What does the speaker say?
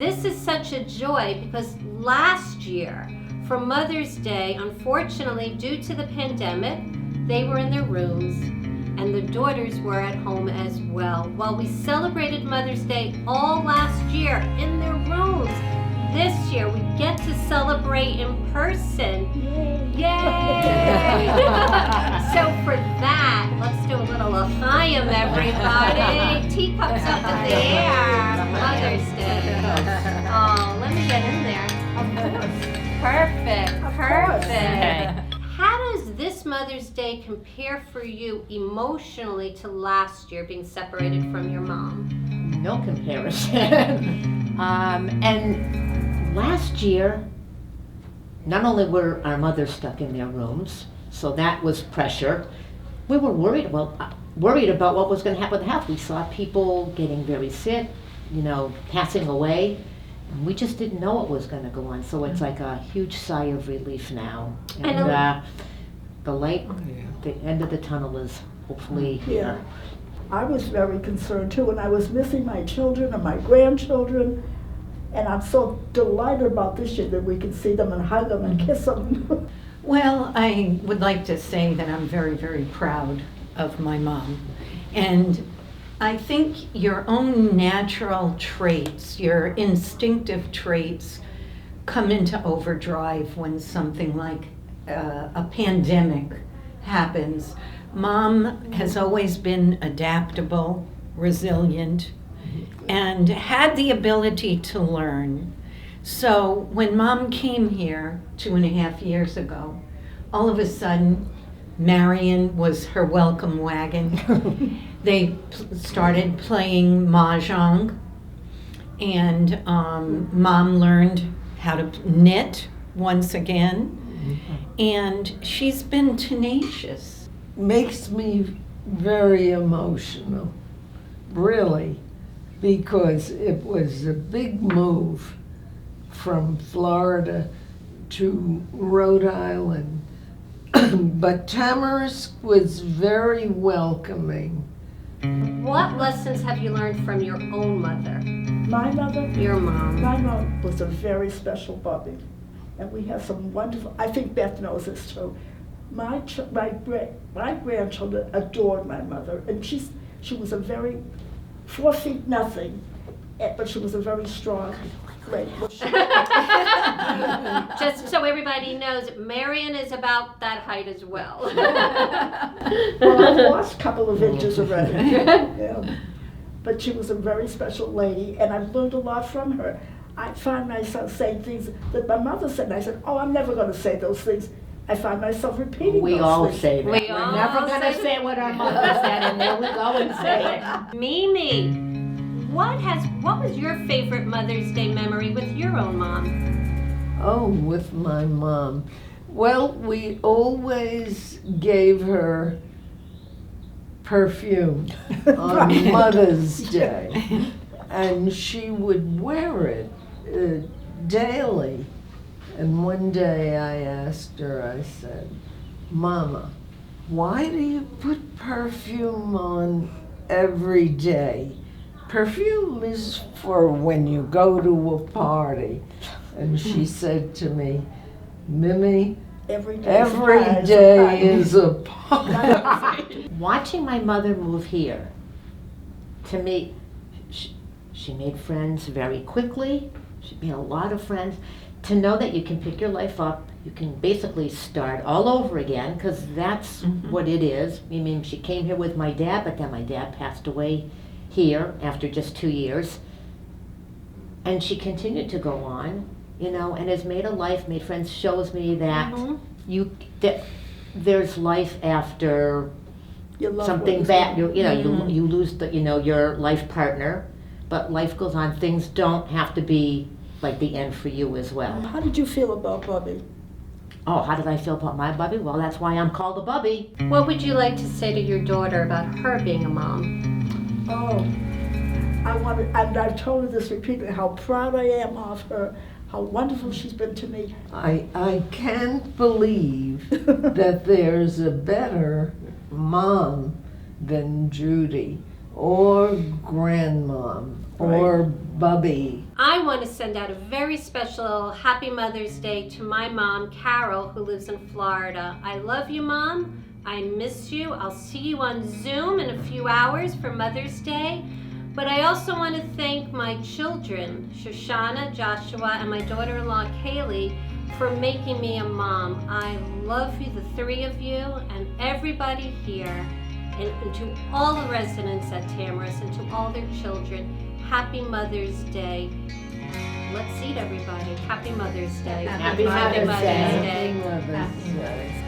This is such a joy because last year for Mother's Day, unfortunately, due to the pandemic, they were in their rooms and the daughters were at home as well. While we celebrated Mother's Day all last year in their rooms, this year we get to celebrate in person. Yay! So for that, let's do a little L'chaim, everybody. Teacups up in the air. Mother's Day. Oh, let me get in there. Perfect. How does this Mother's Day compare for you emotionally to last year, being separated from your mom? No comparison. And last year, not only were our mothers stuck in their rooms, so that was pressure. We were worried about what was going to happen with the house. We saw people getting very sick, passing away. And we just didn't know what was going to go on. So it's like a huge sigh of relief now. And the light, the end of the tunnel is hopefully here. I was very concerned too, and I was missing my children and my grandchildren. And I'm so delighted about this year that we can see them and hug them and kiss them. Well, I would like to say that I'm very, very proud of my mom. And I think your own natural traits, your instinctive traits, come into overdrive when something like a pandemic happens. Mom has always been adaptable, resilient, and had the ability to learn. So when Mom came here 2.5 years ago, all of a sudden, Marion was her welcome wagon. They started playing mahjong, and Mom learned how to knit once again, and she's been tenacious. Makes me very emotional, really, because it was a big move from Florida to Rhode Island. But Tamarisk was very welcoming. What lessons have you learned from your own mother? My mother? Your mom. My mom was a very special bubby. And we have some wonderful, I think Beth knows this too. My grandchildren adored my mother. And she was a very 4 feet nothing, but she was a very strong lady. Just so everybody knows, Marion is about that height as well. Well, I've lost a couple of inches already. Yeah. But she was a very special lady, and I've learned a lot from her. I find myself saying things that my mother said, and I said, oh, I'm never going to say those things. I find myself repeating We those all things. say that. We We're all never going to say say what our mother said, and there we go and say it. Mimi, what was your favorite Mother's Day memory with your own mom? Oh, with my mom. Well, we always gave her perfume on Mother's Day, and she would wear it daily. And one day I asked her, I said, Mama, why do you put perfume on every day? Perfume is for when you go to a party. And she said to me, Mimi, Every day is a party. Watching my mother move here, to me, she made friends very quickly. She made a lot of friends. To know that you can pick your life up, you can basically start all over again, because that's what it is. I mean, she came here with my dad, but then my dad passed away here after just 2 years. And she continued to go on, and has made a life, made friends, shows me that that there's life after something bad. You lose your life partner, but life goes on. Things don't have to be like the end for you as well. How did you feel about Bubby? Oh, how did I feel about my bubby? Well, that's why I'm called a bubby. What would you like to say to your daughter about her being a mom? Oh, and I've told her this repeatedly, how proud I am of her, how wonderful she's been to me. I can't believe that there's a better mom than Judy. or grandmom, or Bubby. I want to send out a very special Happy Mother's Day to my mom, Carol, who lives in Florida. I love you, Mom. I miss you. I'll see you on Zoom in a few hours for Mother's Day. But I also want to thank my children, Shoshana, Joshua, and my daughter-in-law, Kaylee, for making me a mom. I love you, the three of you, and everybody here, and to all the residents at Tamarisk, and to all their children. Happy Mother's Day. Let's eat, everybody. Happy Mother's Day. Happy Mother's Day. Happy Mother's Day.